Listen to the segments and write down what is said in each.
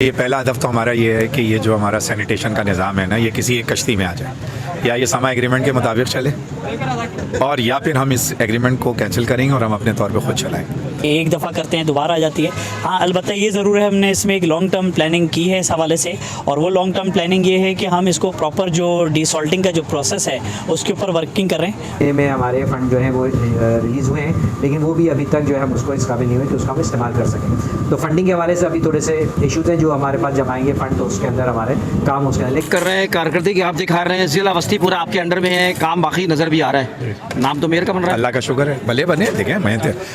ये पहला हदफ तो हमारा ये है कि ये जो हमारा सैनिटेशन का निज़ाम है ना, ये किसी एक कश्ती में आ जाए, या ये समा एग्रीमेंट के मुताबिक चले, और या फिर हम इस एग्रीमेंट को कैंसिल करेंगे और हम अपने तौर पे खुद चलाएंगे। एक दफ़ा करते हैं दोबारा आ जाती है। हाँ, अलबत्ता ये ज़रूर है, हमने इसमें एक लॉन्ग टर्म प्लानिंग की है इस हवाले से, और वो लॉन्ग टर्म प्लानिंग ये है कि हम इसको प्रॉपर जो डिसॉल्टिंग का जो प्रोसेस है उसके ऊपर वर्किंग कर रहे हैं। में हमारे फंड जो है वो रिलीज़ हुए हैं, लेकिन वो भी अभी तक जो है हम उसको इस काबिल नहीं हुए कि उसका हम इस्तेमाल कर सकें। तो फंडिंग के हवाले से अभी थोड़े से इशूज़ हैं जो हमारे पास जब आएंगे फंड, तो उसके अंदर हमारे काम उसके अंदर कर रहे हैं। कारकर्दगी आप दिखा रहे हैं, जिला वस्ती पूरा आपके अंडर में है, काम बाकी नज़र भी आ रहा है। नाम तो मेयर का बन रहा है। अल्लाह का शुक्र है, भले बने। देखें,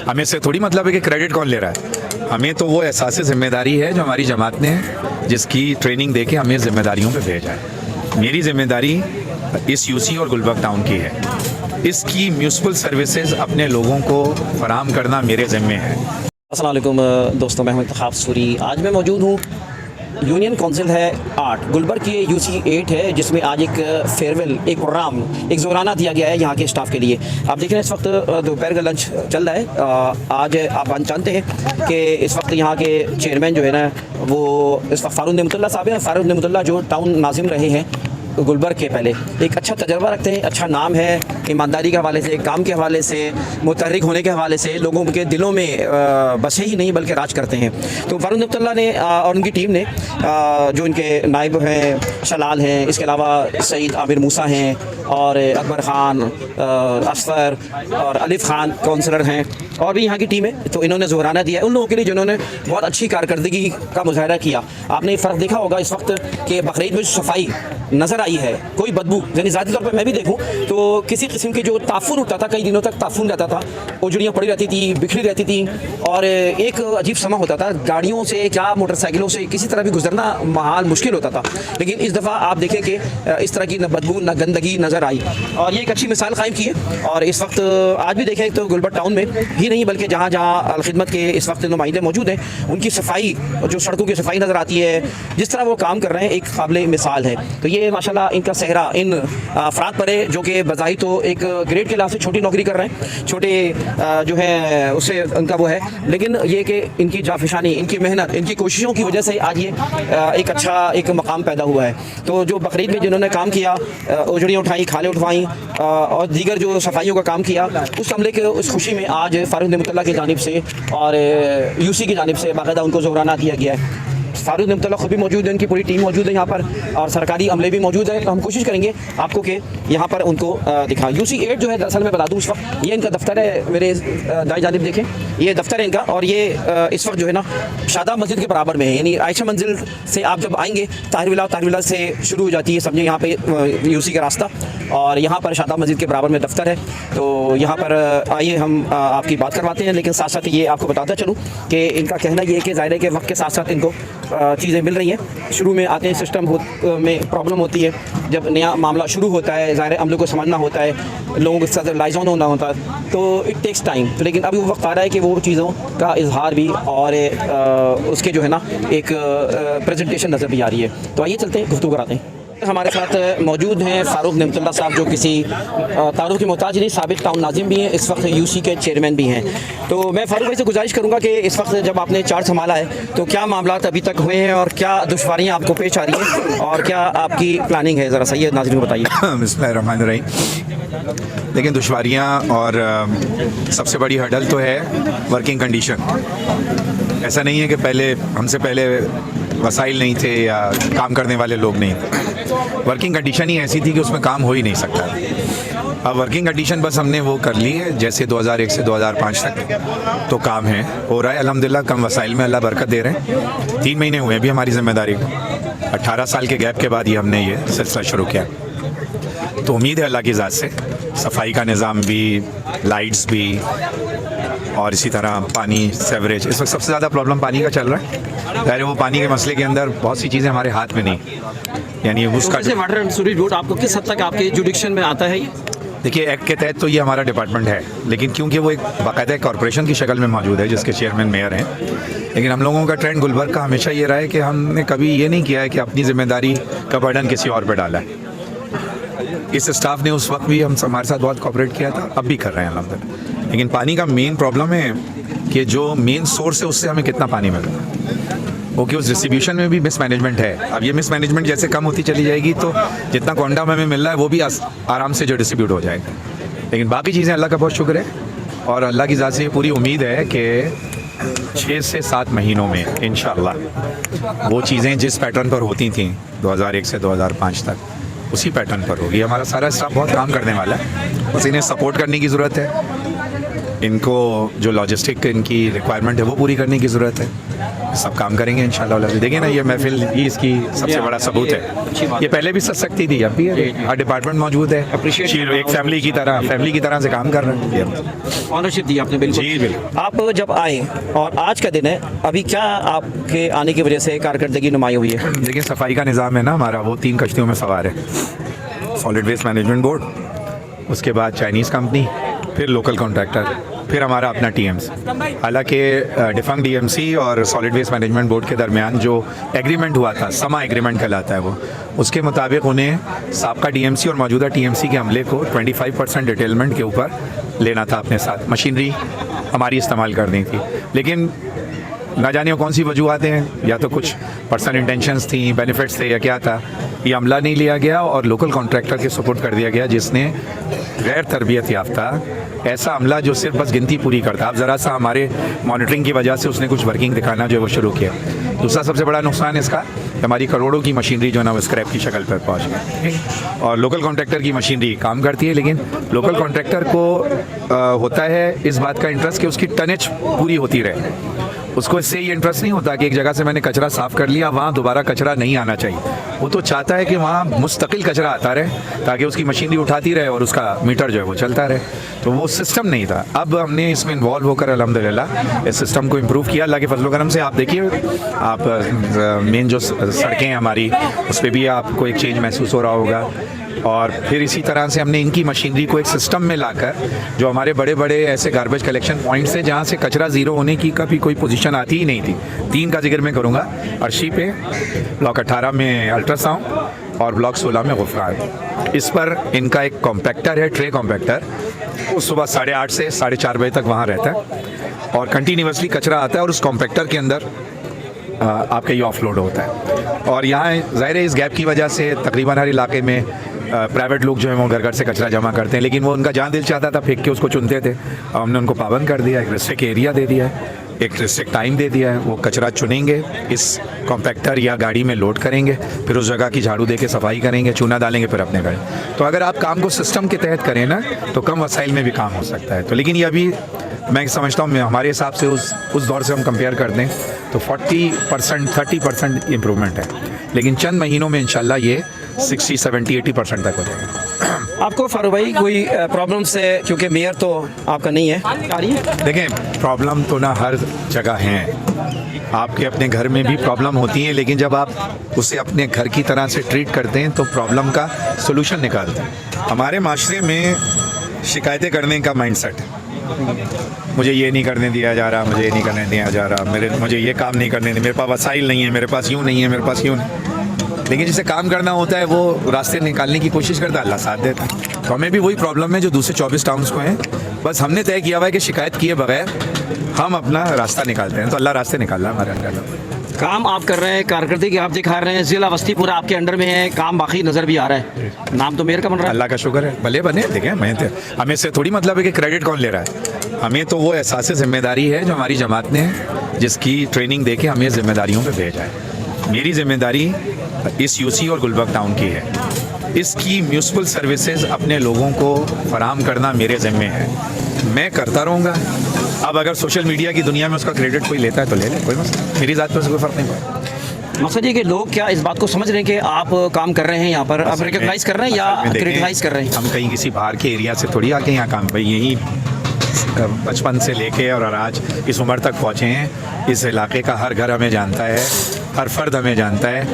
हमें से थोड़ी मतलब है कि क्रेडिट कौन ले रहा है। हमें तो वो एहसास जिम्मेदारी है जो हमारी जमात ने जिसकी ट्रेनिंग दे के हमें जिम्मेदारियों पे भेजा है। मेरी जिम्मेदारी इस यूसी और गुलबर्ग टाउन की है। इसकी म्यूनसिपल सर्विसेज अपने लोगों को फराहम करना मेरे ज़िम्मे है। अस्सलाम वालेकुम दोस्तों, मैं हूं इंतखाब सूरी। आज मैं मौजूद हूँ, यूनियन काउंसिल है 8 गुलबर्ग की यूसी 8 है, जिसमें आज एक फेयरवेल, एक प्रोग्राम, एक ज़ोराना दिया गया है यहाँ के स्टाफ के लिए। आप देख रहे हैं इस वक्त दोपहर का लंच चल रहा है। आज आप जानते हैं कि इस वक्त यहाँ के चेयरमैन जो है ना, वो इस वक्त फारूक नेमतुल्लाह साहब हैं। फारूक नेमतुल्लाह जो टाउन नाजिम रहे हैं गुलबर्ग के, पहले एक अच्छा तजर्बा रखते हैं, अच्छा नाम है, ईमानदारी के हवाले से, काम के हवाले से, मुतहर्रिक होने के हवाले से, लोगों के दिलों में बसे ही नहीं बल्कि राज करते हैं। तो फारूक नेमतुल्लाह ने और उनकी टीम ने, जो इनके नायब हैं शलाल हैं, इसके अलावा सईद आमिर मूसा हैं, और अकबर ख़ान, असफर और अलिफ खान काउंसलर हैं, और भी यहाँ की टीम है। तो इन्होंने ज़ोराना दिया है उन लोगों के लिए जिन्होंने बहुत अच्छी कारकर्दगी का मुजाहरा किया। आपने फ़र्क देखा होगा इस वक्त कि बकरीद में सफाई नज़र आई है, कोई बदबू, यानी ज़ाती तौर पर मैं भी देखूं तो किसी किस्म की जो ताफुन उठता था, कई दिनों तक ताफुन रहता था, उजड़ियाँ पड़ी रहती थी, बिखरी रहती थी, और एक अजीब समा होता था। गाड़ियों से क्या मोटरसाइकिलों से किसी तरह भी गुजरना महाल मुश्किल होता था। लेकिन इस दफ़ा आप देखें कि इस तरह की न बदबू न गंदगी नज़र आई, और ये एक अच्छी मिसाल कायम की है। और इस वक्त आज भी देखें तो गुलबर्ग टाउन में ही नहीं बल्कि जहाँ जहाँ अलखिदमत के इस वक्त नुमाइंदे मौजूद हैं, उनकी सफाई, जो सड़कों की सफाई नज़र आती है, जिस तरह वो काम कर रहे हैं, एक काबिल मिसाल है। तो ये माशाल्लाह इनका सेहरा इन अफराद पर है जो कि बज़ाहिर तो एक ग्रेड के लिहाज से छोटी नौकरी कर रहे हैं, छोटे जो है उससे उनका वो है, लेकिन ये कि इनकी जाफिशानी, इनकी मेहनत, इनकी कोशिशों की वजह से आज ये एक अच्छा एक मकाम पैदा हुआ है। तो जो बकरीद में जिन्होंने काम किया, उजड़ियाँ उठाई, खालें उठवाई, और दीगर जो सफाइयों का काम किया, उस हमले के उस खुशी में आज फारूक नेमतुल्लाह की जानिब से और यूसी की जानिब से बाकायदा उनको ज़ोराना दिया गया है। फारूक नेमतुल्लाह खुद भी मौजूद है, उनकी पूरी टीम मौजूद है यहाँ पर, और सरकारी अमले भी मौजूद है। तो हम कोशिश करेंगे आपको कि यहाँ पर उनको दिखाएं। यूसी 8 जो है, दरअसल मैं बता दूँ, इस वक्त ये इनका दफ्तर है। मेरे दाएं जानिब देखें, ये दफ्तर है इनका, और ये इस वक्त जो है ना शादाब मस्जिद के बराबर में है। यानी आयशा मंजिल से आप जब आएंगे, ताहिरविला से शुरू हो जाती है, समझे यहाँ पे यूसी का रास्ता, और यहाँ पर शादाब मस्जिद के बराबर में दफ्तर है। तो यहाँ पर आइए हम आपकी बात करवाते हैं, लेकिन साथ साथ ये आपको बताता चलूँ कि इनका कहना ये है कि ज़ाहिर है कि वक्त के साथ साथ इनको चीज़ें मिल रही हैं। शुरू में आते हैं, सिस्टम में प्रॉब्लम होती है, जब नया मामला शुरू होता है, ज़ाहिर अमलों को समझना होता है, लोगों के साथ लाइज ऑन होना होता है, तो इट टेक्स टाइम। तो लेकिन अभी वो वक्त आ रहा है कि वो चीज़ों का इजहार भी और उसके जो है ना एक प्रेजेंटेशन नज़र भी आ रही है। तो आइए चलते हैं, गुफ्तगू कराते हैं। हमारे साथ मौजूद हैं फारूक नेमतुल्लाह साहब, जो किसी तारुफ के मोहताज नहीं, साबिक टाउन नाजिम भी हैं, इस वक्त यूसी के चेयरमैन भी हैं। तो मैं फारूक भाई से गुजारिश करूंगा कि इस वक्त जब आपने चार्ज संभाला है, तो क्या मामला अभी तक हुए हैं और क्या दुश्वारियां आपको पेश आ रही हैं, और क्या आपकी प्लानिंग है, ज़रा सही नाज़रीन को बताइए। बिस्मिल्लाहिर्रहमानिर्रहीम। लेकिन दुश्वारियाँ और सबसे बड़ी हर्डल तो है वर्किंग कंडीशन। ऐसा नहीं है कि हमसे पहले वसाइल नहीं थे या काम करने वाले लोग नहीं थे। वर्किंग कंडीशन ही ऐसी थी कि उसमें काम हो ही नहीं सकता। अब वर्किंग कंडीशन बस हमने वो कर ली है, जैसे 2001 से 2005 तक तो काम है, हो रहा है अल्हम्दुलिल्लाह। कम वसाइल में अल्लाह बरकत दे रहे हैं। 3 महीने हुए भी हमारी ज़िम्मेदारी को, 18 साल के गैप के बाद ही हमने ये सिलसिला शुरू किया। तो उम्मीद है अल्लाह की ज़ात से सफाई का निज़ाम भी, लाइट्स भी, और इसी तरह पानी, सेवरेज। इस वक्त सबसे ज़्यादा प्रॉब्लम पानी का चल रहा है। पहले वो पानी के मसले के अंदर बहुत सी चीज़ें हमारे हाथ में नहीं, यानी उसका वाटर एंड सीवरेज बोर्ड आपको किस हद तक आपके जुडिक्शन में आता है? देखिए, एक्ट के तहत तो ये हमारा डिपार्टमेंट है, लेकिन क्योंकि वो एक बाकायदा कॉरपोरेशन की शक्ल में मौजूद है जिसके चेयरमैन मेयर हैं, लेकिन हम लोगों का ट्रेंड गुलबर्ग का हमेशा ये रहा है कि हमने कभी ये नहीं किया है कि अपनी ज़िम्मेदारी का बर्डन किसी और पर डाला है। इस स्टाफ ने उस वक्त भी हमारे साथ बहुत कोऑपरेट किया था, अब भी कर रहे हैं अल्हम्दुलिल्लाह। लेकिन पानी का मेन प्रॉब्लम है कि जो मेन सोर्स है उससे हमें कितना पानी मिल रहा है। ओके उस डिस्ट्रीब्यूशन में भी मिसमैनेजमेंट है। अब ये मिसमैनेजमेंट जैसे कम होती चली जाएगी तो जितना क्वांटम हमें मिल रहा है वो भी आराम से जो डिस्ट्रीब्यूट हो जाएगा। लेकिन बाकी चीज़ें अल्लाह का बहुत शुक्र है और अल्लाह की ज़ात से ये पूरी उम्मीद है कि 6 से 7 महीनों में इंशाअल्लाह वो चीज़ें जिस पैटर्न पर होती थी 2001 से 2005 तक उसी पैटर्न पर होगी। हमारा सारा स्टाफ बहुत काम करने वाला है, बस इन्हें सपोर्ट करने की ज़रूरत है, इनको जो लॉजिस्टिक इनकी रिक्वायरमेंट है वो पूरी करने की ज़रूरत है। सब काम करेंगे इंशाल्लाह। देखिए ना ये महफिल ही इसकी सबसे बड़ा सबूत है। ये पहले भी सज सकती थी, अब भी हर डिपार्टमेंट मौजूद है, एक फैमिली की तरह से काम कर रहे हैं। ऑनरशिप दी आपने, बिल्कुल जी बिल्कुल। आप जब आए और आज का दिन है, अभी क्या आपके आने की वजह से कारकर्दगी नुमाई हुई है? देखिए सफाई का निज़ाम है ना हमारा, वो 3 कश्तियों में सवार है। सॉलिड वेस्ट मैनेजमेंट बोर्ड, उसके बाद चाइनीज़ कंपनी, फिर लोकल कॉन्ट्रैक्टर, फिर हमारा अपना टीएमसी। हालांकि डिफंक्ट डीएमसी और सॉलिड वेस्ट मैनेजमेंट बोर्ड के दरमियान जो एग्रीमेंट हुआ था, समा एग्रीमेंट कहलाता है वो, उसके मुताबिक उन्हें साबका डीएमसी और मौजूदा टीएमसी के अमले को 25% डिटेलमेंट के ऊपर लेना था अपने साथ, मशीनरी हमारी इस्तेमाल करनी थी। लेकिन ना जाने कौन सी वजूहतें हैं, या तो कुछ पर्सनल इंटेंशंस थी, बेनिफिट्स थे या क्या था, ये अमला नहीं लिया गया और लोकल कॉन्ट्रैक्टर के सपोर्ट कर दिया गया जिसने गैर तरबियत याफ्ता ऐसा अमला जो सिर्फ बस गिनती पूरी करता। अब ज़रा सा हमारे मॉनिटरिंग की वजह से उसने कुछ वर्किंग दिखाना जो है वो शुरू किया। दूसरा सबसे बड़ा नुकसान इसका, हमारी करोड़ों की मशीनरी जो है ना वो स्क्रैप की शक्ल पर पहुंच गई। और लोकल कॉन्ट्रैक्टर की मशीनरी काम करती है, लेकिन लोकल कॉन्ट्रैक्टर को होता है इस बात का इंटरेस्ट कि उसकी टनेज पूरी होती रहे। उसको इससे ये इंटरेस्ट नहीं होता कि एक जगह से मैंने कचरा साफ़ कर लिया, वहाँ दोबारा कचरा नहीं आना चाहिए। वो तो चाहता है कि वहाँ मुस्तकिल कचरा आता रहे ताकि उसकी मशीनरी उठाती रहे और उसका मीटर जो है वो चलता रहे। तो वो सिस्टम नहीं था। अब हमने इसमें इन्वॉल्व होकर अल्हम्दुलिल्लाह इस सिस्टम को इम्प्रूव किया अल्लाह के फजल करम से। आप देखिए, आप मेन जो सड़कें हैं हमारी, उस पर भी आपको एक चेंज महसूस हो रहा होगा। और फिर इसी तरह से हमने इनकी मशीनरी को एक सिस्टम में लाकर, जो हमारे बड़े बड़े ऐसे गार्बेज कलेक्शन पॉइंट्स हैं जहाँ से कचरा ज़ीरो होने की कभी कोई पोजीशन आती ही नहीं थी। 3 का जिक्र मैं करूँगा, अर्शी पे, ब्लॉक 18 में अल्ट्रासाउंड और ब्लॉक 16 में गुफरान। इस पर इनका एक कॉम्पैक्टर है, ट्रे कॉम्पैक्टर, वो सुबह 8:30 से 4:30 बजे तक वहाँ रहता है और कंटिन्यूसली कचरा आता है और उस कॉम्पैक्टर के अंदर आपका ये ऑफलोड होता है। और यहाँ ज़ाहिर है इस गैप की वजह से तकरीबन हर इलाके में प्राइवेट लोग जो हैं वो घर घर से कचरा जमा करते हैं, लेकिन वो उनका जहाँ दिल चाहता था फेंक के उसको चुनते थे। हमने उनको पाबंद कर दिया, एक रिस्ट्रिक्ट एरिया दे दिया है, एक रिस्ट्रिक्ट टाइम दे दिया है। वो कचरा चुनेंगे, इस कॉम्पैक्टर या गाड़ी में लोड करेंगे, फिर उस जगह की झाड़ू दे के सफाई करेंगे, चूना डालेंगे, फिर अपने घर। तो अगर आप काम को सिस्टम के तहत करें ना तो कम वसाइल में भी काम हो सकता है। तो लेकिन ये अभी मैं समझता हूँ हमारे हिसाब से उस दौर से हम कंपेयर कर दें तो 40% 30% इम्प्रूवमेंट है, लेकिन चंद महीनों में इंशाल्लाह ये 60, 70, 80% तक हो जाएगा। आपको फारूक भाई कोई प्रॉब्लम्स है, क्योंकि मेयर तो आपका नहीं है आ रही है? देखें, प्रॉब्लम तो ना हर जगह हैं, आपके अपने घर में भी प्रॉब्लम होती है, लेकिन जब आप उसे अपने घर की तरह से ट्रीट करते हैं तो प्रॉब्लम का सोल्यूशन निकालते हैं। हमारे माशरे में शिकायतें करने का माइंडसेट है, मुझे ये नहीं करने दिया जा रहा, मुझे ये नहीं करने दिया जा रहा, मुझे ये काम नहीं करने, मेरे पास वसाइल नहीं है, मेरे पास यूँ नहीं है, मेरे पास यूँ नहीं। लेकिन जिसे काम करना होता है वो रास्ते निकालने की कोशिश करता है, अल्लाह साथ देता है। तो हमें भी वही प्रॉब्लम है जो दूसरे 24 टाउन्स को हैं, बस हमने तय किया हुआ है कि शिकायत किए बगैर हम अपना रास्ता निकालते हैं, तो अल्लाह रास्ते निकाल रहा है हमारे अंदर। काम आप कर रहे हैं, कारकर्दगी आप दिखा रहे हैं, जिला वस्ती पूरा आपके अंडर में है, काम बाकी नज़र भी आ रहा है, नाम तो मेयर का बन रहा है। अल्लाह का शुक्र है, भले बने। देखें, हमें से थोड़ी मतलब है कि क्रेडिट कौन ले रहा है, हमें तो वो एहसास जिम्मेदारी है जो हमारी जमात ने, जिसकी ट्रेनिंग दे के हमें जिम्मेदारियों पर भेजा है। मेरी जिम्मेदारी इस यूसी और गुलबर्ग टाउन की है, इसकी म्यूनसिपल सर्विसेज अपने लोगों को फराहम करना मेरे ज़िम्मे है, मैं करता रहूँगा। अब अगर सोशल मीडिया की दुनिया में उसका क्रेडिट कोई लेता है तो ले ले, कोई मसला, मेरी ज़ात पर कोई फ़र्क नहीं पड़ता। मकसद ये कि लोग क्या इस बात को समझ रहे हैं कि आप काम कर रहे हैं यहाँ पर, आप रिकॉग्नाइज कर रहे हैं या क्रिटिसाइज कर रहे हैं? हम कहीं किसी बाहर के एरिया से थोड़ी आके यहाँ काम, भाई यही बचपन से लेके और आज इस उम्र तक पहुँचे हैं। इस इलाके का हर घर हमें जानता है, हर फर्द हमें जानता है,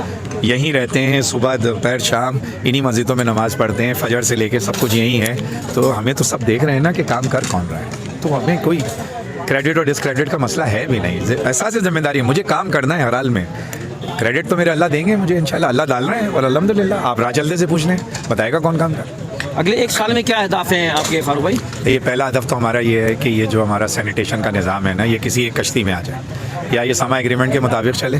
यहीं रहते हैं, सुबह दोपहर शाम इन्हीं मस्जिदों में नमाज़ पढ़ते हैं, फजर से लेके सब कुछ यहीं है। तो हमें तो सब देख रहे हैं ना कि काम कर कौन रहा है, तो हमें कोई क्रेडिट और डिसक्रेडिट का मसला है भी नहीं। एहसास जिम्मेदारी है, मुझे काम करना है हर हाल में, क्रेडिट तो मेरे अल्लाह देंगे मुझे, इंशाल्लाह अल्लाह डाल रहे हैं और अल्हम्दुलिल्लाह। आप राह चलते से पूछ लें, बताएगा कौन काम कर। अगले 1 साल में क्या अहदाफ हैं आपके फारूक भाई? ये पहला हदफ तो हमारा ये है कि ये जो हमारा सैनिटेशन का निज़ाम है ना, ये किसी एक कश्ती में आ जाए। या ये समा एग्रीमेंट के मुताबिक चले,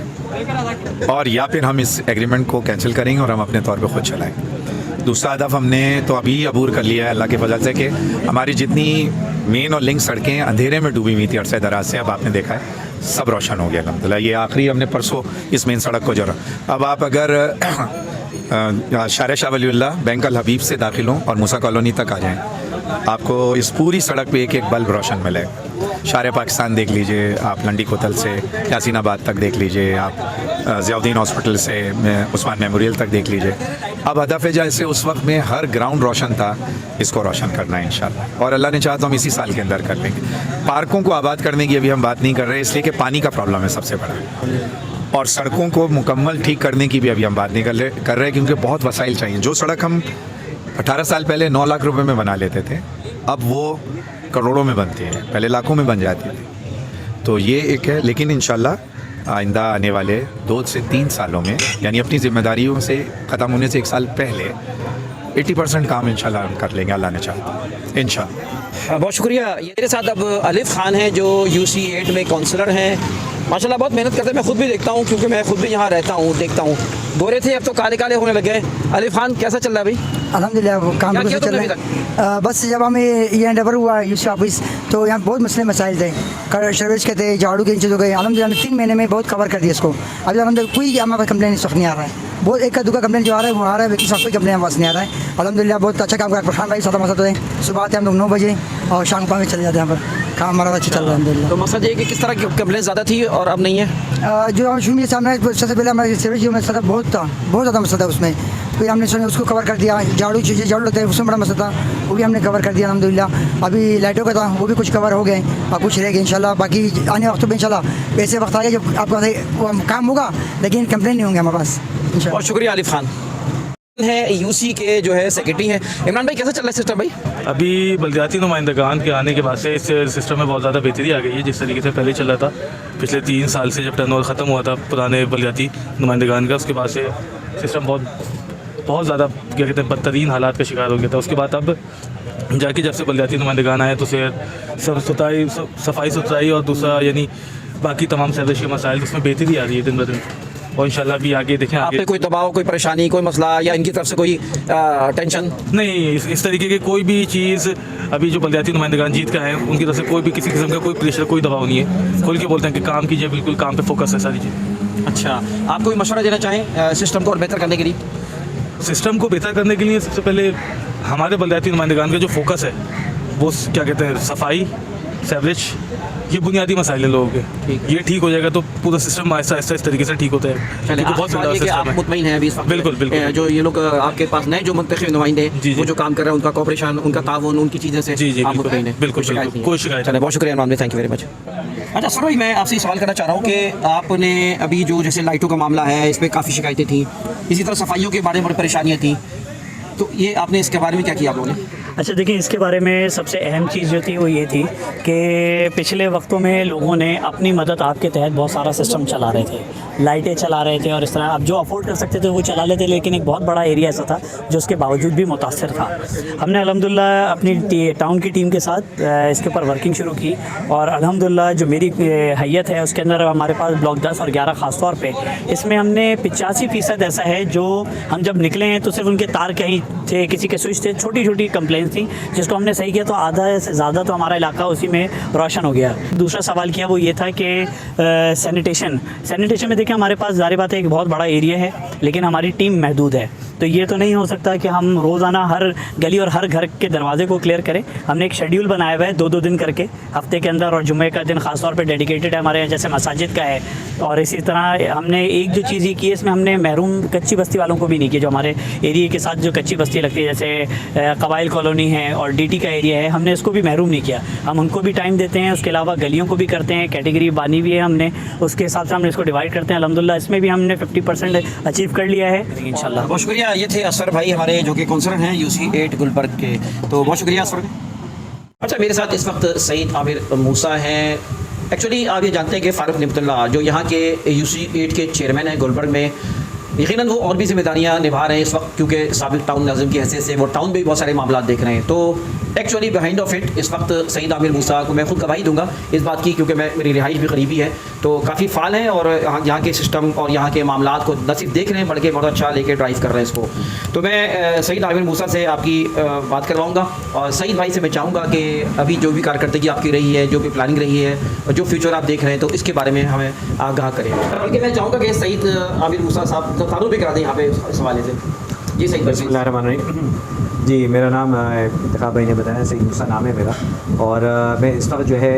और या फिर हम इस एग्रीमेंट को कैंसिल करेंगे और हम अपने तौर पे खुद चलाएंगे। दूसरा हदफ हमने तो अभी अबूर कर लिया है अल्लाह के फजल से कि हमारी जितनी मेन और लिंक सड़कें अंधेरे में डूबी हुई थी अरसे दराज से, अब आपने देखा है सब रोशन हो गया अल्हम्दुलिल्लाह। ये आखिरी हमने परसों इस मेन सड़क को जोड़ा। अब आप अगर शार शाह वलीउल्लाह बैंक अल हबीब से दाखिल हों और मूसा कॉलोनी तक आ जाएं, आपको इस पूरी सड़क पे एक एक बल्ब रोशन मिलेगा। शार पाकिस्तान देख लीजिए आप, लंडी कोतल से यासीनाबाद तक देख लीजिए आप, ज़ियाउद्दीन हॉस्पिटल से उस्मान मेमोरियल तक देख लीजिए। अब हदफ है जैसे उस वक्त में हर ग्राउंड रोशन था, इसको रोशन करना है इंशाल्लाह, और अल्लाह ने चाहा तो हम इसी साल के अंदर कर लेंगे। पार्कों को आबाद करने की अभी हम बात नहीं कर रहे, इसलिए कि पानी का प्रॉब्लम है सबसे बड़ा, और सड़कों को मुकम्मल ठीक करने की भी अभी हम बात नहीं कर रहे क्योंकि बहुत वसाइल चाहिए। जो सड़क हम 18 साल पहले 9 लाख रुपए में बना लेते थे, अब वो करोड़ों में बनती है, पहले लाखों में बन जाती थी। तो ये एक है, लेकिन इंशाल्लाह आइंदा आने वाले 2 से 3 सालों में, यानी अपनी जिम्मेदारियों से ख़त्म होने से 1 साल पहले 80% काम इंशाल्लाह हम कर लेंगे, अल्लाह ने चाहा इंशाल्लाह। बहुत शुक्रिया। ये मेरे साथ अब अलिफ खान हैं जो UC8 में काउंसलर हैं। माशाल्लाह बहुत मेहनत करते हैं, मैं खुद भी देखता हूँ क्योंकि मैं खुद भी यहाँ रहता हूँ, देखता हूँ। गोरे थे अब तो काले काले होने लगे। अलिफ खान कैसा चल रहा है भाई? अल्हम्दुलिल्लाह वो काम क्या बहुत किया चल तुमने रहा है। बस जब हमें ये हैंडओवर हुआ UC ऑफिस, तो यहाँ बहुत मसले मसाइल थे, सर्विस के थे, झाड़ू के इंचज़ हो गए। अल्हम्दुलिल्लाह हमने 3 महीने में बहुत कवर कर दिया इसको। अभी अल्हम्दुलिल्लाह कोई हमारे पास कंप्लेन इस वक्त नहीं आ रहा है। बहुत एक का दुका कंप्लेन जो आ रहा है वो आ रहा है, लेकिन सब कोई कंप्लेन पास नहीं आ रहा है। अल्हम्दुलिल्लाह बहुत अच्छा काम कर रहा है। खान भाई सादा मसा तो है, सुबह आते हैं हम लोग 9 बजे और शाम को 5 बजे चले जाते हैं। यहाँ पर काम हमारा अच्छा चल रहा है अल्हम्दुलिल्लाह। तो मसला ये है कि किस तरह की कंप्लेन ज़्यादा थी और अब नहीं है? जो हम शुरू में सामने सबसे पहले हमारे सर्विस जो मसला बहुत था, बहुत ज़्यादा मसला था उसमें, फिर हमने उसको कवर कर दिया। झाड़ू चीज़ें झाड़ू लगता है उसमें बड़ा मसला था, वो भी हमने कवर कर दिया अल्हम्दुलिल्लाह। अभी लाइटों का था वो भी कुछ कवर हो गए और कुछ रह गए इंशाल्लाह। बाकी आने वक्त में इंशाल्लाह ऐसे वक्त आ गए जब आपका काम होगा, लेकिन कंप्लेन नहीं होंगे हमारे पास इंशाल्लाह। बहुत शुक्रिया। अलिफ खान है UC के जो है सेक्रेटरी हैं। इमरान भाई कैसा चल रहा है सिस्टम भाई? अभी बलदियाती नुमाइंदगान के आने के बाद से इस सिस्टम में बहुत ज़्यादा बेहतरी आ गई है। जिस तरीके से पहले चल रहा था पिछले 3 साल से, जब टर्नओवर ख़त्म हुआ था पुराने बलदियाती नुमाइंदगान का, उसके बाद से सिस्टम बहुत ज़्यादा क्या कहते हैं बदतरीन हालात का शिकार हो गया था। उसके बाद अब जाके जब से बलदियाती नुमाइंदगान आए तो सफाई सुथराई और दूसरा यानी बाकी तमाम सर्विस के मसाइल, उसमें बेहतरी आ रही है दिन ब दिन, और इंशाल्लाह भी आगे देखें। आप पे कोई दबाव, कोई परेशानी, कोई मसला या इनकी तरफ से कोई टेंशन? नहीं, इस तरीके की कोई भी चीज़ अभी जो बलदियाती नुमाइंदगान जीत का है उनकी तरफ से कोई भी किसी किस्म का कोई प्रेशर, कोई दबाव नहीं है। खुल के बोलते हैं कि काम कीजिए, बिल्कुल काम पे फोकस है सारी चीज़। अच्छा, आप कोई मशवरा देना चाहें सिस्टम को और बेहतर करने के लिए? सिस्टम को बेहतर करने के लिए सबसे पहले हमारे बलदियाती नुमाइंदगान का जो फोकस है वो क्या कहते हैं सफाई, सेवरेज, ये बुनियादी मसाइल हैं लोगों के। ये ठीक हो जाएगा तो पूरा सिस्टम आहिस्ता आहिस्ता इस तरीके से ठीक होता है। चलिए, बहुत आप कि आप मुतमईन हैं अभी इस वक्त? बिल्कुल बिल्कुल। जो ये लोग आपके पास नए जो मुंतखब नुमाइंदे जी, वो जो काम कर रहे हैं, उनका कॉपरेशन, उनका ताउन, उनकी चीज़ें से जी आप मुतमईन हैं? बिल्कुल, कोई शिकायत चलिए, बहुत शुक्रिया इमरान भाई, थैंक यू वेरी मच। अच्छा सर भाई, मैं आपसे सवाल करना चाह रहा हूँ कि आपने अभी जो जैसे लाइटों का मामला है, इस पर काफ़ी शिकायतें थी, इसी तरह सफाइयों के बारे में बड़ी परेशानियाँ थी, तो ये आपने इसके बारे में क्या किया आप लोगों ने? अच्छा देखिए, इसके बारे में सबसे अहम चीज़ जो थी वो ये थी कि पिछले वक्तों में लोगों ने अपनी मदद आपके तहत बहुत सारा सिस्टम चला रहे थे, लाइटें चला रहे थे और इस तरह अब जो अफोर्ड कर सकते थे वो चला लेते, लेकिन एक बहुत बड़ा एरिया ऐसा था जो उसके बावजूद भी मुतासर था। हमने अल्हम्दुलिल्लाह अपनी टाउन की टीम के साथ इसके ऊपर वर्किंग शुरू की और अल्हम्दुलिल्लाह जो मेरी हैयत है उसके अंदर हमारे पास ब्लॉक 10 और 11 ख़ास तौर पे, इसमें हमने 85% ऐसा है जो हम जब निकले हैं तो सिर्फ उनके तार कहीं थे, किसी के स्विच थे, छोटी छोटी कंप्लेंट्स थी जिसको हमने सही किया तो आधा से ज़्यादा तो हमारा इलाका उसी में रोशन हो गया। दूसरा सवाल किया वो ये था कि सैनिटेशन में देखिए हमारे पास ज़ाहिर बात है एक बहुत बड़ा एरिया है, लेकिन हमारी टीम महदूद है, तो ये तो नहीं हो सकता कि हम रोज़ाना हर गली और हर घर के दरवाजे को क्लियर करें। हमने एक शेड्यूल बनाया हुआ है 2-2 दिन करके हफ्ते के अंदर, और जुम्मे का दिन ख़ास तौर पे डेडिकेटेड है हमारे यहाँ, जैसे मसाजिद का है। और इसी तरह हमने एक जो चीज़ ये की है, इसमें हमने महरूम कच्ची बस्ती वालों को भी नहीं किया, जो हमारे एरिए के साथ जो कच्ची बस्ती लगती है जैसे कबाइल कॉलोनी है और DT का एरिया है, हमने इसको भी महरूम नहीं किया, हम उनको भी टाइम देते हैं। उसके अलावा गलियों को भी करते हैं, कैटेगरी बानी भी है हमने, उसके हिसाब से हमने इसको डिवाइड करते हैं। अल्हम्दुलिल्लाह इसमें भी हमने 50% अचीव कर लिया है इंशाल्लाह। बहुत शुक्रिया। ये थे असर भाई हमारे जो कि काउंसलर हैं UC8 गुलबर्ग के, तो बहुत शुक्रिया असर। अच्छा, मेरे साथ इस वक्त सईद आमिर मूसा हैं। एक्चुअली आप ये जानते हैं कि फारूक निमतुल्लाह जो यहाँ के UC8 के चेयरमैन हैं गुलबर्ग में, यकीनन वो और भी जिम्मेदारियां निभा रहे हैं इस वक्त, क्योंकि साबिक टाउन नाज़िम की हैसियत से वो टाउन में भी बहुत सारे मामला देख रहे हैं। तो एक्चुअली बिहाइंड ऑफ इट इस वक्त सईद आमिर मूसा को मैं खुद गवाही दूंगा इस बात की, क्योंकि मेरी रिहाइश भी करीबी है, तो काफ़ी फ़ाल हैं और यहाँ के सिस्टम और यहाँ के मामला को न सिर्फ देख रहे हैं बल्कि बहुत अच्छा लेके ड्राइव कर रहे हैं इसको। तो मैं सईद आमिर मूसा से आपकी बात करवाऊँगा और सईद भाई से मैं चाहूँगा कि अभी जो भी कारकर्दगी आपकी रही है, जो भी प्लानिंग रही है और जो फ्यूचर आप देख रहे हैं, तो इसके बारे में हमें आगाह करें। बल्कि मैं चाहूँगा कि सईद आमिर मूसा साहब तो तारुफ भी करा दें यहाँ पे इस हवाले से। जी सईद भाई। बिस्मिल्लाहिर्रहमानिर्रहीम। जी, मेरा नाम इंतखाब भाई ने बताया, सईद मूसा नाम है मेरा। और मैं इस वक्त जो है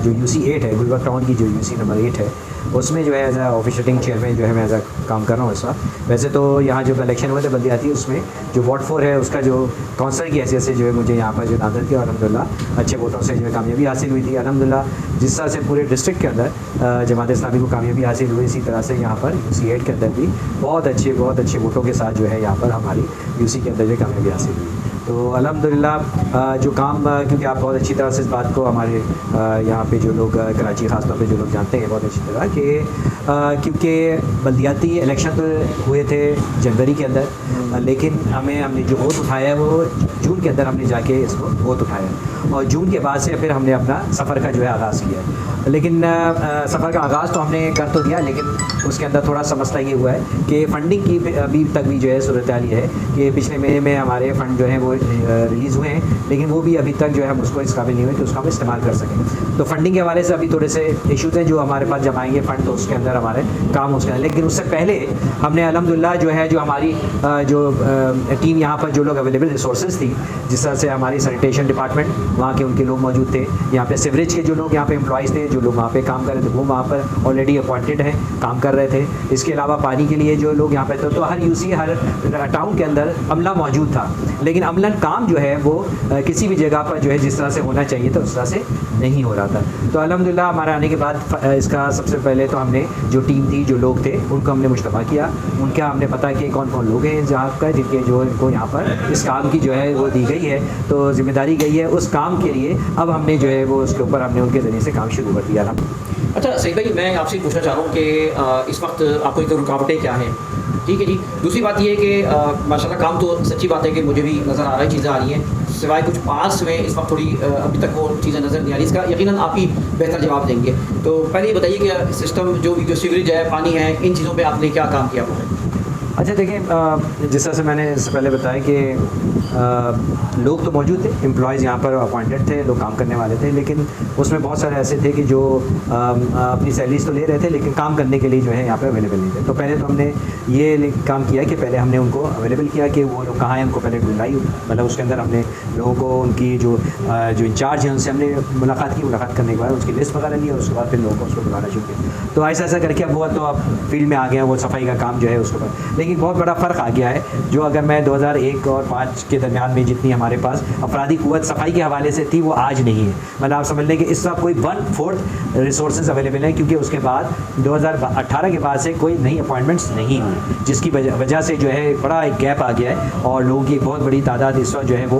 जो UC 8 है, गुलबर्ग टाउन की जो UC नंबर 8 है, उसमें जो है एज आ ऑफिशियटिंग चेयरमैन जो है मैं एज आ काम कर रहा हूँ इस वक्त। वैसे तो यहाँ जो इलेक्शन हुए थे बल्दियाती, उसमें जो वार्ड 4 है उसका जो काउंसलर की हैसियत से जो है मुझे यहाँ पर जो नामजद किया, अल्हम्दुलिल्लाह अच्छे वोटों से जो है कामयाबी हासिल हुई थी। अल्हम्दुलिल्लाह जिस तरह से पूरे डिस्ट्रिक्ट के अंदर जमात इस्लामी को कामयाबी हासिल हुई, इसी तरह से यहाँ पर UC 8 के अंदर भी बहुत अच्छे वोटों के साथ जो है यहाँ पर हमारी UC के अंदर जो कामयाबी हासिल हुई। तो अल्हम्दुलिल्लाह जो काम, क्योंकि आप बहुत अच्छी तरह से इस बात को हमारे यहाँ पे जो लोग कराची ख़ास तौर पे जो लोग जानते हैं बहुत अच्छी तरह कि क्योंकि बल्दियाती इलेक्शन तो हुए थे जनवरी के अंदर, लेकिन हमने जो वोट उठाया है वो जून के अंदर हमने जाके इसको वोट उठाया और जून के बाद से फिर हमने अपना सफ़र का जो है आगाज़ किया। लेकिन सफ़र का आगाज़ तो हमने कर तो दिया, लेकिन उसके अंदर थोड़ा सा मसला ये हुआ है कि फ़ंडिंग की अभी तक भी जो है सूरत हाल ये है कि पिछले महीने में हमारे फ़ंड जो है वो रिलीज़ हुए हैं, लेकिन वो भी अभी तक जो है हम उसको इस काबिल नहीं हुए कि उसका हम इस्तेमाल कर सकें। तो फंडिंग के हवाले से अभी थोड़े से इशूज़ हैं जो हमारे पास जब आएंगे फ़ंड तो उसके अंदर हमारे काम उसके अंदर। लेकिन उससे पहले हमने अल्हम्दुलिल्लाह जो है जो हमारी जो टीम यहाँ पर जो लोग अवेलेबल रिसोर्सेज थी, जिस तरह से हमारी सैनिटेशन डिपार्टमेंट वहाँ के उनके लोग मौजूद थे, यहाँ पे सिवरेज के जो लोग यहाँ पे एम्प्लॉइज़ थे, जो लोग वहाँ पे काम कर रहे थे वो वहाँ पर ऑलरेडी अपॉइंटेड हैं, काम कर रहे थे। इसके अलावा पानी के लिए जो लोग यहाँ पे थे, तो हर UC हर टाउन के अंदर अमला मौजूद था, लेकिन अमलन काम जो है वो किसी भी जगह पर जो है जिस तरह से होना चाहिए था उस तरह से नहीं हो रहा था। तो अल्हम्दुलिल्लाह हमारे आने के बाद इसका सबसे पहले तो हमने जो टीम थी, जो लोग थे, उनको हमने मुश्तबा किया, उनका हमने पता कि कौन कौन लोग हैं जहाँ का जिनके जो इनको यहाँ पर इस काम की जो है वो दी गई है, तो जिम्मेदारी गई है उस काम के लिए। अब हमने जो है वो उसके ऊपर हमने उनके ज़रिए से काम शुरू कर दिया था। अच्छा सईद भाई, मैं आपसे पूछना चाह रहा हूँ कि इस वक्त आपको एक रुकावटें क्या हैं? ठीक है जी। दूसरी बात ये है कि माशाल्लाह काम तो सच्ची बात है कि मुझे भी नज़र आ रहा है, चीज़ें आ रही हैं, सिवाय कुछ पास में इस वक्त थोड़ी अभी तक वो चीज़ें नज़र नहीं आ रही। इसका यकीनन आप ही बेहतर जवाब देंगे। तो पहले ये बताइए कि सिस्टम जो सीवरेज है, पानी है, इन चीज़ों पर आपने क्या काम किया हुआ है? अच्छा देखिए, जिस तरह से मैंने इससे पहले बताया कि लोग तो मौजूद थे, एम्प्लॉयज़ यहाँ पर अपॉइंटेड थे, लोग काम करने वाले थे, लेकिन उसमें बहुत सारे ऐसे थे कि जो अपनी सैलरीज तो ले रहे थे लेकिन काम करने के लिए जो है यहाँ पे अवेलेबल नहीं थे। तो पहले तो हमने ये काम किया कि पहले हमने उनको अवेलेबल किया कि वो लोग कहाँ हैं, उनको पहले ढूंढाई, मतलब उसके अंदर हमने लोगों को उनकी जो इंचार्ज हैं उनसे हमने मुलाकात की, मुलाकात करने के बाद उसकी लिस्ट वगैरह ली और उसके बाद फिर लोगों को उसको बुलाना शुरू किया। तो ऐसा करके अब वो तो अब फील्ड में आ गए हैं, वो सफाई का काम जो है उसके बाद। लेकिन बहुत बड़ा फ़र्क आ गया है, जो अगर मैं 2001 और 5 के दरमियान में जितनी हमारे पास अफराधी क़ुव्वत सफाई के हवाले से थी वो आज नहीं है। मतलब आप समझ लें कि इस वक्त कोई 1/4 रिसोर्सेज अवेलेबल हैं, क्योंकि उसके बाद 2018 के बाद से कोई नई अपॉइंटमेंट्स नहीं हुई, जिसकी वजह से जो है बड़ा एक गैप आ गया है और लोगों की बहुत बड़ी तादाद इस वक्त जो है वो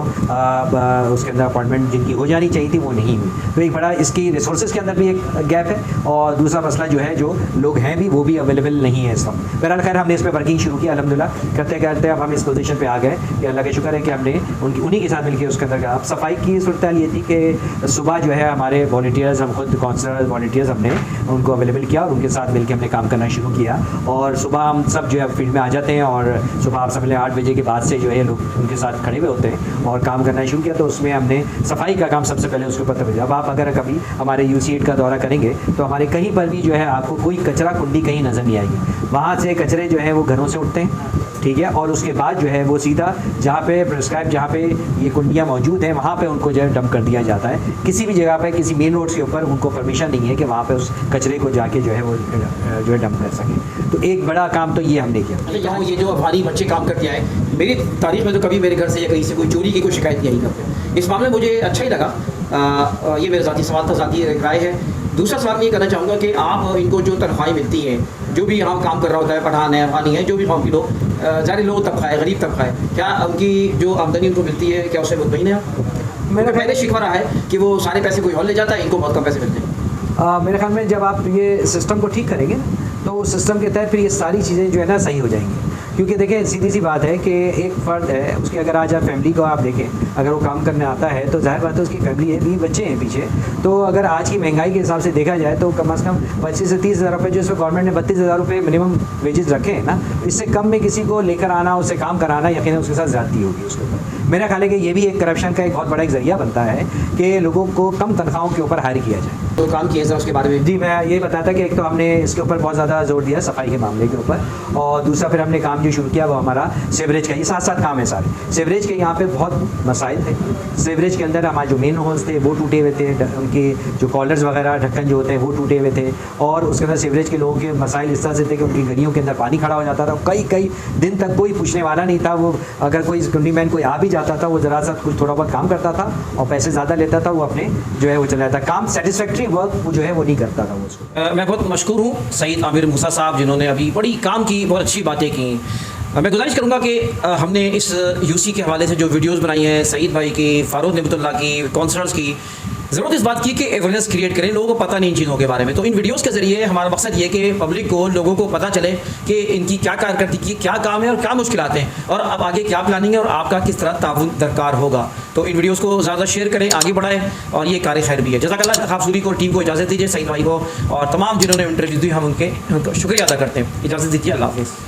उसके अंदर अपॉइंटमेंट जिनकी हो जानी चाहिए थी वो नहीं हुई। तो एक बड़ा इसकी रिसोर्सेज के अंदर भी एक गैप है और दूसरा मसला जो है जो लोग हैं भी वो भी अवेलेबल नहीं है इस वक्त। बहरहाल खैर हमने इस पर वर्किंग शुरू की, अल्हम्दुलिल्लाह करते करते अब हम इस पोजीशन पे आ गए कि अल्लाह का शुक्र है कि हमने उन्हीं के साथ मिलकर उसके अंदर अब सफाई की सूरत ये थी कि सुबह जो है हमारे वॉलंटियर्स, हम खुद काउंसलर वॉलंटियर्स हमने उनको अवेलेबल किया और उनके साथ मिलकर हमने काम करना शुरू किया। और सुबह हम सब जो है फील्ड में आ जाते हैं और सुबह आप समझ लें 8 बजे के बाद से जो है लोग उनके साथ खड़े हुए होते हैं और काम करना शुरू किया। तो उसमें हमने सफाई का काम सबसे पहले उसके ऊपर तवज्जो। अब आप अगर कभी हमारे UC 8 का दौरा करेंगे तो हमारे कहीं पर भी जो है आपको कोई कचरा कुंडी कहीं नज़र नहीं आएगी। वहाँ से कचरे जो है वो घरों से उठते हैं, ठीक है, और उसके बाद जो है वो सीधा जहाँ पे प्रिस्क्राइब जहाँ पे ये कुंडियाँ मौजूद हैं वहाँ पे उनको जो है डंप कर दिया जाता है। किसी भी जगह पे किसी मेन रोड के ऊपर उनको परमिशन नहीं है कि वहाँ पे उस कचरे को जाके जो है वो जो है डंप कर सकें। तो एक बड़ा काम तो ये हमने किया। यहाँ ये जो अफगानी बच्चे काम करके आए, मेरी तारीख में तो कभी मेरे घर से या कहीं से कोई चोरी की कोई शिकायत नहीं आई करते। इस मामले में मुझे अच्छा ही लगा। ये मेरा ज़ाती सवाल था, ज़ाती राय है। दूसरा सवाल मैं ये करना चाहूँगा कि आप इनको जो तनख्वाहें मिलती हैं, जो भी यहाँ काम कर रहा होता है, पठान है, अफगानी है, जो भी काम की लोग ज़ाहिर लोग तबका है, गरीब तबका है, क्या उनकी जो आमदनी उनको मिलती है क्या उससे मुतमईन है? मेरा पहले शिकवा रहा है कि वो सारे पैसे कोई और ले जाता है, इनको बहुत कम पैसे मिलते हैं। मेरे ख्याल में जब आप ये सिस्टम को ठीक करेंगे तो तो उस सिस्टम के तहत फिर ये सारी चीज़ें जो है ना सही हो जाएंगी। क्योंकि देखें सीधी सी बात है कि एक फ़र्द है, उसकी अगर आज आप फैमिली को आप देखें, अगर वो काम करने आता है तो जाहिर बात है उसकी फैमिली है, 20 बच्चे हैं पीछे। तो अगर आज की महंगाई के हिसाब से देखा जाए तो कम से कम 25 से 30 हज़ार रुपये जो इसमें गवर्नमेंट ने 32,000 रुपये मिनिमम वेजेस रखे हैं ना, इससे कम में किसी को लेकर आना, उससे काम कराना, यकीनन उसके साथ ज़्यादती होगी उसके ऊपर। मेरा ख्याल है कि ये भी एक करप्शन का एक बहुत बड़ा एक ज़रिया बनता है कि लोगों को कम तनख्वाहों के ऊपर हायर किया जाए। तो काम किए ज़रा उसके बारे में। जी, मैं ये बताया था कि एक तो हमने इसके ऊपर बहुत ज़्यादा जोर दिया सफाई के मामले के ऊपर, और दूसरा फिर हमने काम जो शुरू किया वो हमारा सीवरेज का, ये साथ साथ काम है सारे। सीवरेज के यहाँ पे बहुत मसाइल थे। सीवरेज के अंदर हमारे जो मेन होल्स थे वो टूटे हुए थे, उनके जो कॉलर्स वगैरह ढक्कन जो होते हैं वो टूटे हुए थे, और उसके अंदर सीवरेज के लोगों के मसाइल इस तरह से थे कि उनकी गलियों के अंदर पानी खड़ा हो जाता था। कई दिन तक कोई पूछने वाला नहीं था। वो अगर कोई कुंडी मैन कोई आ भी जाता था, वो ज़रा सा कुछ थोड़ा बहुत काम करता था और पैसे ज़्यादा लेता था, वो अपने जो है वो चला जाता। काम सेटिस्फैक्ट्री वर्क वो जो है वो नहीं करता था वो उसको। मैं बहुत मशकूर हूँ सईद आमिर मूसा साहब, जिन्होंने अभी बड़ी काम की, बहुत अच्छी बातें की। मैं गुजारिश करूँगा कि हमने इस यूसी के हवाले से जो वीडियोस बनाई हैं, सईद भाई की, फारूक निमतुल्लाह की, काउंसलर्स की, ज़रूरत इस बात की कि अवेयरनेस क्रिएट करें, लोगों को पता नहीं इन चीज़ों के बारे में। तो इन वीडियोस के ज़रिए हमारा मकसद ये कि पब्लिक को, लोगों को पता चले कि इनकी क्या कारकर्दगी, क्या काम है और क्या मुश्किलात हैं, और अब आगे क्या प्लानिंग है और आपका किस तरह ताउन दरकार होगा। तो इन वीडियोस को ज़्यादा शेयर करें, आगे बढ़ाएं, और ये कार खैर भी है। जज़ाकल्लाह इंतखाब सूरी को, टीम को इजाज़त दीजिए, सईद भाई को और तमाम जिन्होंने इंटरव्यू दी, हम उनके शुक्रिया अदा करते हैं। इजाज़त दीजिए, अल्लाह हाफ़िज़।